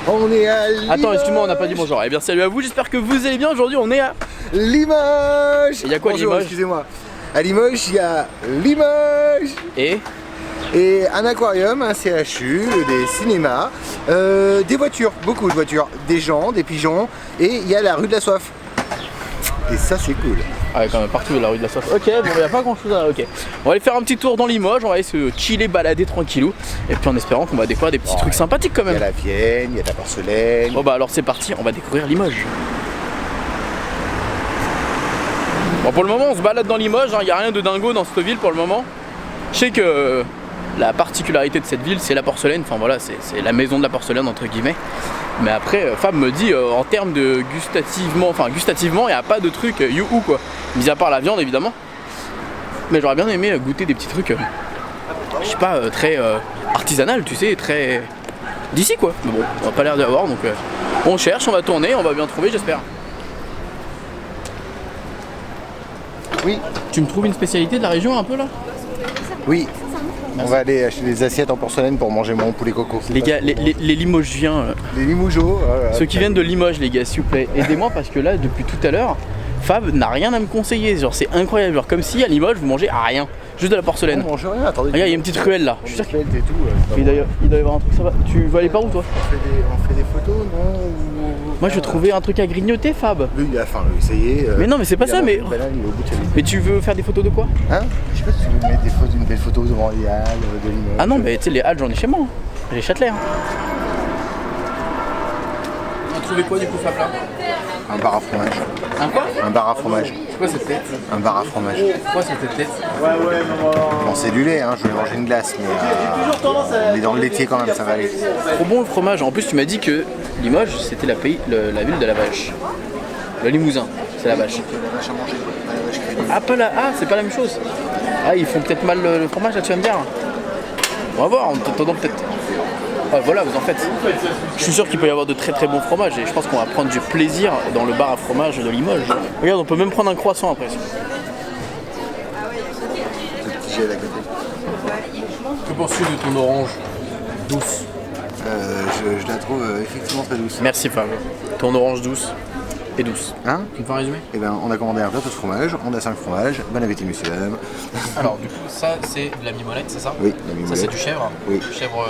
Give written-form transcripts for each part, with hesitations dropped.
On est à Limoges. Attends, excuse-moi, on n'a pas dit bonjour. Eh bien, salut à vous, j'espère que vous allez bien. Aujourd'hui, on est à Limoges. Il y a quoi à Bonjour, Limoges? Excusez-moi. À Limoges, il y a Limoges. Et un aquarium, un CHU, des cinémas, des voitures, beaucoup de voitures, des gens, des pigeons, et il y a la rue de la soif. Et ça, c'est cool. Ah ouais, quand même partout la rue de la soif. Ok, bon, il n'y a pas grand chose à... Ok. On va aller faire un petit tour dans Limoges, on va aller se chiller, balader tranquillou. Et puis en espérant qu'on va découvrir des petits trucs sympathiques quand Il y même. a la Vienne, il y a la porcelaine. Bon bah alors c'est parti, on va découvrir Limoges. Bon, pour le moment on se balade dans Limoges, il n'y a rien de dingo dans cette ville pour le moment. Je sais que la particularité de cette ville c'est la porcelaine, enfin voilà, c'est la maison de la porcelaine entre guillemets. Mais après Fab me dit en termes de gustativement, il n'y a pas de truc youhou quoi, mis à part la viande évidemment. Mais j'aurais bien aimé goûter des petits trucs, je sais pas, très artisanal, tu sais, très d'ici quoi. Mais bon, on va pas l'air d'y avoir donc on cherche, on va tourner, on va bien trouver j'espère. Oui. Tu me trouves une spécialité de la région un peu là? Oui. Merci. On va aller acheter des assiettes en porcelaine pour manger mon poulet coco. Les gars, les Limogiens, Les Limougeaux. ceux qui viennent de Limoges les gars, s'il vous plaît, aidez-moi parce que là depuis tout à l'heure, Fab n'a rien à me conseiller, genre c'est incroyable, genre comme si à Limoges vous mangez à rien, juste de la porcelaine. On mange rien, attendez. Regarde, il y a une petite ruelle là, je suis sûr qu'il et tout. il doit y avoir un truc, ça va. Tu veux aller par où toi? On fait des photos, non? Moi je veux trouver un truc à grignoter Fab. Lui, il a faim, lui, ça y est. Mais non mais c'est pas ça, mais... Mais tu veux faire des photos de quoi? Hein? Je sais pas si tu veux mettre des photos, une belle photo devant les halles, de Limoges. Ah non mais tu sais les halles j'en ai chez moi, j'ai Châtelet. On a trouvé quoi du coup Fab là? Un bar à fromage. Un quoi? Un bar à fromage. C'est quoi cette tête? Un bar à fromage. C'est quoi cette tête? Bon, c'est du lait, hein, je vais manger une glace, mais dans le laitier quand même, ça va aller. Trop bon le fromage. En plus tu m'as dit que Limoges c'était la ville de la vache. Le Limousin, c'est la vache. La vache à manger, la vache crédit. Ah pas là, c'est pas la même chose. Ah ils font peut-être mal le fromage là tu vas me dire. On va voir, en attendant peut-être. Ah, voilà vous en faites. Je suis sûr qu'il peut y avoir de très très bons fromages et je pense qu'on va prendre du plaisir dans le bar à fromage de Limoges. Regarde on peut même prendre un croissant après. Le petit gel à côté. Que penses-tu de ton orange douce? Je la trouve effectivement très douce. Merci Fab. Ton orange douce et douce. Hein? Tu me fais un résumé? Eh ben, on a commandé un plateau de fromage, on a 5 fromages, bon appétit monsieur. Alors du coup ça c'est de la mimolette c'est ça? Oui, la Ça mimolette. c'est du chèvre? Oui. Chèvre,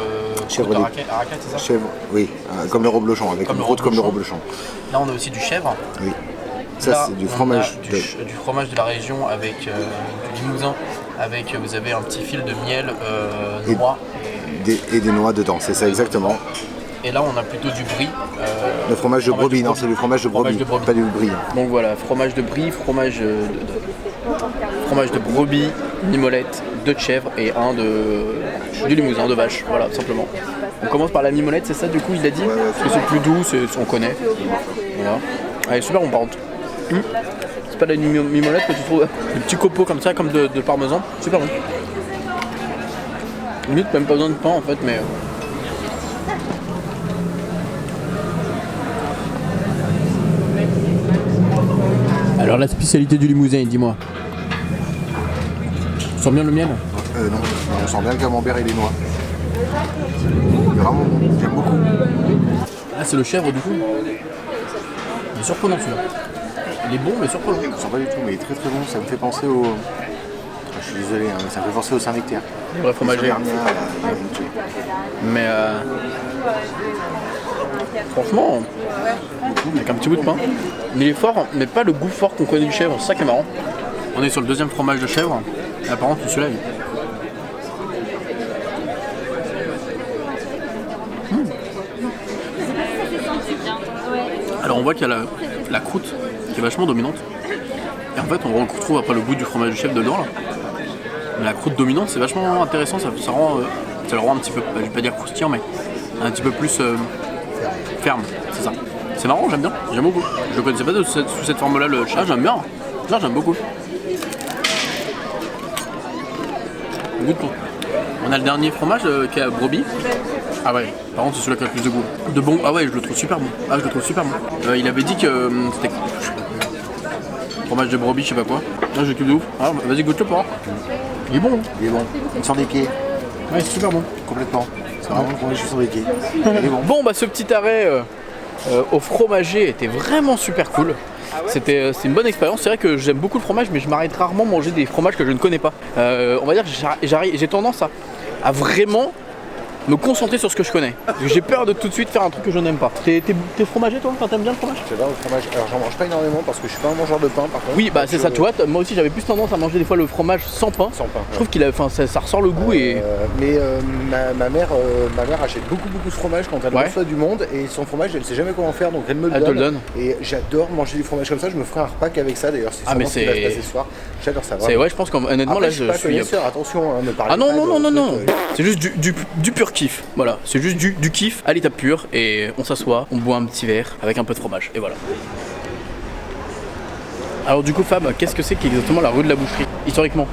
Chèvre côte des- araquette c'est ça? Chèvre, oui, comme le reblochon, avec Comme une le croûte comme le reblochon. reblochon. Là on a aussi du chèvre. Oui. Ça Là, c'est du on fromage. a du fromage de la région avec du limousin, avec vous avez un petit fil de miel noix. Et des noix dedans, c'est ça exactement. Et là on a plutôt du brie. Le fromage de brebis, non, c'est du fromage de brebis, pas du brie. Donc voilà, fromage de brie, fromage de brebis, mimolette, 2 de chèvre et un du limousin, de vache, voilà, tout simplement. On commence par la mimolette, c'est ça du coup, il a dit? Parce que c'est plus doux, on connaît. Voilà. Allez, super bon par contre. C'est pas de la mimolette que tu trouves, des petits copeaux comme ça, comme de parmesan, super bon. Limite, même pas besoin de pain en fait, mais... Alors la spécialité du Limousin, dis-moi. Tu sens bien le miel? Non, on sent bien le camembert et les noix. Il est vraiment bon, j'aime beaucoup. Là c'est le chèvre du coup. Il est surprenant celui-là. Il est bon mais surprenant. Je ne sens pas du tout, mais il est très très bon. Ça me fait penser au... Je suis désolé, hein, mais ça me fait penser au Saint-Nectaire. Le vrai fromager. Mais franchement, avec un petit bout de pain. Il est fort, mais pas le goût fort qu'on connaît du chèvre, c'est ça qui est marrant. On est sur le deuxième fromage de chèvre. Et apparemment celui-là Alors on voit qu'il y a la croûte qui est vachement dominante. Et en fait on retrouve après le goût du fromage de chèvre dedans là. Mais la croûte dominante c'est vachement intéressant, ça le rend un petit peu, je vais pas dire croustillant mais un petit peu plus ferme, c'est ça. C'est marrant, j'aime bien, j'aime beaucoup. Je ne connaissais pas sous cette forme-là le chat, j'aime bien. Ça, j'aime beaucoup. Goûte tout. On a le dernier fromage qui est à brebis. Ah ouais, par contre c'est celui-là qui a le plus de goût. De bon, ah ouais, je le trouve super bon. Ah, je le trouve super bon. Il avait dit que c'était fromage de brebis, je sais pas quoi. Là, je kiffe de ouf. Ah, vas-y, goûte-le pas. Il est bon. Il est bon. Il sort des pieds. Ouais, c'est super bon. Complètement. C'est vraiment qu'on est sur les quais. Bon bah ce petit arrêt au fromager était vraiment super cool. C'est une bonne expérience. C'est vrai que j'aime beaucoup le fromage, mais je m'arrête rarement manger des fromages que je ne connais pas. On va dire que j'ai tendance à vraiment me concentrer sur ce que je connais. J'ai peur de tout de suite faire un truc que je n'aime pas. T'es fromager toi quand t'aimes bien le fromage? J'adore le fromage. Alors j'en mange pas énormément parce que je suis pas un mangeur de pain par contre. Oui bah c'est ça, tu vois, moi aussi j'avais plus tendance à manger des fois le fromage sans pain. Sans pain. Je trouve qu'il a, ça ressort le goût et. Mais ma mère achète beaucoup de fromage quand elle reçoit du monde et son fromage elle sait jamais comment faire donc elle me le donne. Et j'adore manger du fromage comme ça, je me ferai un repas qu'avec ça d'ailleurs. C'est ce qui va se passer ce soir. J'adore ça. Ouais, je pense qu'honnêtement là je suis. Attention, ne parlez pas. Ah non. C'est juste du pur kiff. Voilà. C'est juste du kiff à l'état pur et on s'assoit, on boit un petit verre avec un peu de fromage et voilà. Alors du coup Fab, qu'est-ce que c'est qu'exactement la rue de la Boucherie, historiquement?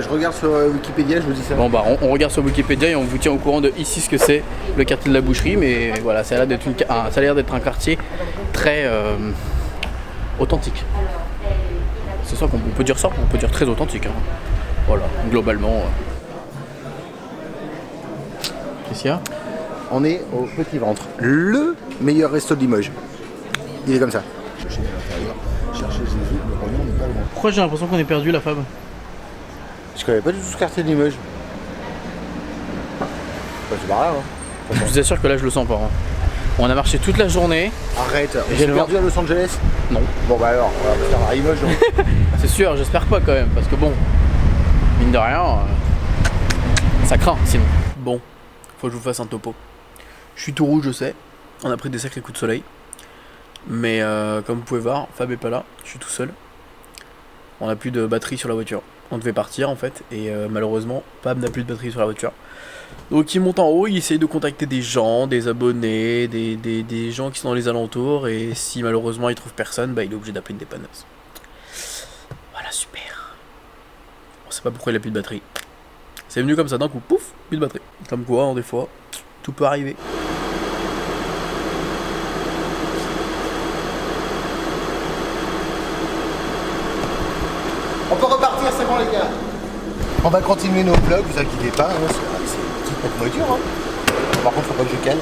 Je regarde sur Wikipédia, je vous dis ça. Bon bah on regarde sur Wikipédia et on vous tient au courant de ici ce que c'est le quartier de la Boucherie, mais voilà, ça a l'air d'être un quartier très authentique. C'est ça qu'on peut dire ça, on peut dire très authentique. Hein. Voilà, globalement. Qu'est-ce qu'il y a? On est au Petit Ventre, le meilleur resto de Limoges. Il est comme ça. Chercher Jésus, le royaume n'est pas loin. Pourquoi j'ai l'impression qu'on est perdu la Fab? Je connais pas du tout ce quartier de Limoges. Bah, c'est par là, hein. Je vous assure que là je le sens pas. Hein. On a marché toute la journée. Arrête, j'ai perdu à Los Angeles? Non. Bon bah alors, on va faire à Limoges. C'est sûr, j'espère pas quand même, parce que bon, mine de rien, ça craint sinon. Bon, faut que je vous fasse un topo. Je suis tout rouge, je sais. On a pris des sacrés coups de soleil. Mais comme vous pouvez voir, Fab est pas là. Je suis tout seul. On n'a plus de batterie sur la voiture. On devait partir en fait. Et malheureusement, Fab n'a plus de batterie sur la voiture. Donc il monte en haut, il essaye de contacter des gens, des abonnés, des gens qui sont dans les alentours. Et si malheureusement il trouve personne, bah, il est obligé d'appeler une dépanneuse. Voilà, super. On sait pas pourquoi il a plus de batterie. C'est venu comme ça d'un coup, pouf, plus de batterie. Comme quoi, hein, des fois, tout peut arriver. On peut repartir, c'est bon les gars. On va continuer nos vlogs, vous inquiétez pas, hein, c'est une petite voiture. Hein. Par contre, faut pas que je cale.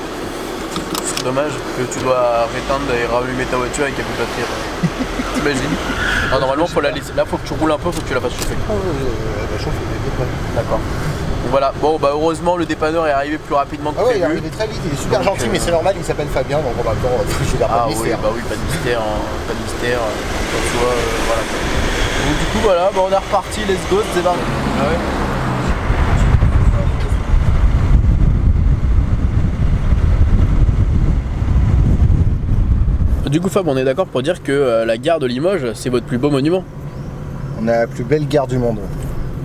C'est dommage que tu dois éteindre et rallumer ta voiture et qu'il n'y a plus de batterie. T'imagines? Ah, normalement, faut la laisser. Là, faut que tu roules un peu, faut que tu la fasses chauffer. Elle va chauffer, d'accord. Donc voilà, bon bah heureusement le dépanneur est arrivé plus rapidement que prévu. Il est arrivé très vite, il est super gentil, mais c'est normal, il s'appelle Fabien, donc en même temps, je vais dire pas de mystère. Bah oui, pas de mystère, pas de mystère, quand tu vois, voilà. Donc du coup voilà, bah, on est reparti, let's go, c'est parti. Ah ouais. Du coup Fab, on est d'accord pour dire que la gare de Limoges, c'est votre plus beau monument? On a la plus belle gare du monde.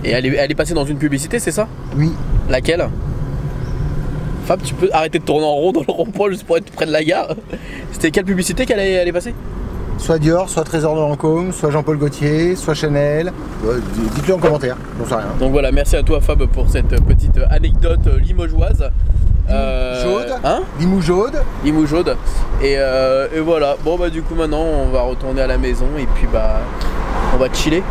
Et elle est passée dans une publicité, c'est ça? Oui. Laquelle? Fab, tu peux arrêter de tourner en rond dans le rond-point juste pour être près de la gare? C'était quelle publicité qu'elle est passée? Soit Dior, soit Trésor de Lancôme, soit Jean-Paul Gaultier, soit Chanel. Dites-le en commentaire, j'en sais rien. Donc voilà, merci à toi Fab pour cette petite anecdote limogeoise. Jaude. Hein? Limoujaude. Limoujaude. Et voilà, bon bah du coup maintenant on va retourner à la maison et puis bah on va chiller.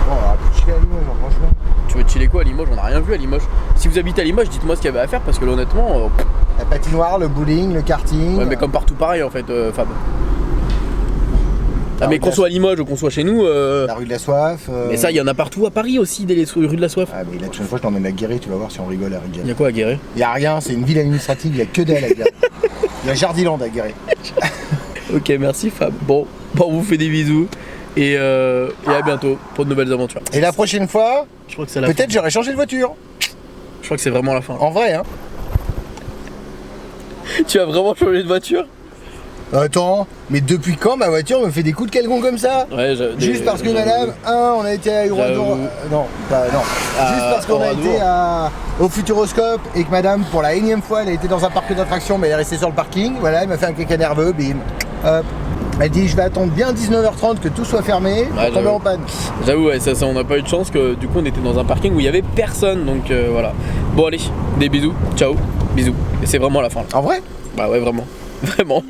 Bon, on va chiller à Limoges, franchement. Tu veux chiller quoi à Limoges? On n'a rien vu à Limoges. Si vous habitez à Limoges, dites-moi ce qu'il y avait à faire parce que là honnêtement... La patinoire, le bowling, le karting... Ouais mais comme partout pareil en fait Fab. Ah mais qu'on soit à Limoges ou qu'on soit chez nous... La rue de la Soif... Mais ça il y en a partout à Paris aussi, des rues de la Soif. Ah mais la prochaine fois je t'emmène à Guéret, tu vas voir si on rigole à Guéret. Il y a quoi à Guéret? Il y a rien, c'est une ville administrative, il y a que dalle à Guéret. Il y a Jardiland à Guéret. Ok, merci Fab. Bon, on vous fait des bisous. Et à bientôt pour de nouvelles aventures. Et la prochaine fois, je crois que c'est peut-être j'aurai changé de voiture. Je crois que c'est vraiment la fin. En vrai, hein. Tu as vraiment changé de voiture? Attends, mais depuis quand ma voiture me fait des coups de calgon comme ça? Ouais, juste parce que madame, on a été à Eurodour. Non, pas non. Juste parce qu'on a été au Futuroscope et que madame, pour la énième fois, elle a été dans un parc d'attractions, mais elle est restée sur le parking. Voilà, elle m'a fait un caca nerveux, bim. Hop. Elle dit je vais attendre bien 19h30 que tout soit fermé pour tomber en panne. J'avoue, ouais, ça on n'a pas eu de chance que du coup on était dans un parking où il y avait personne, donc voilà. Bon allez, des bisous, ciao, bisous. Et c'est vraiment la fin. Là. En vrai? Bah ouais, vraiment, vraiment.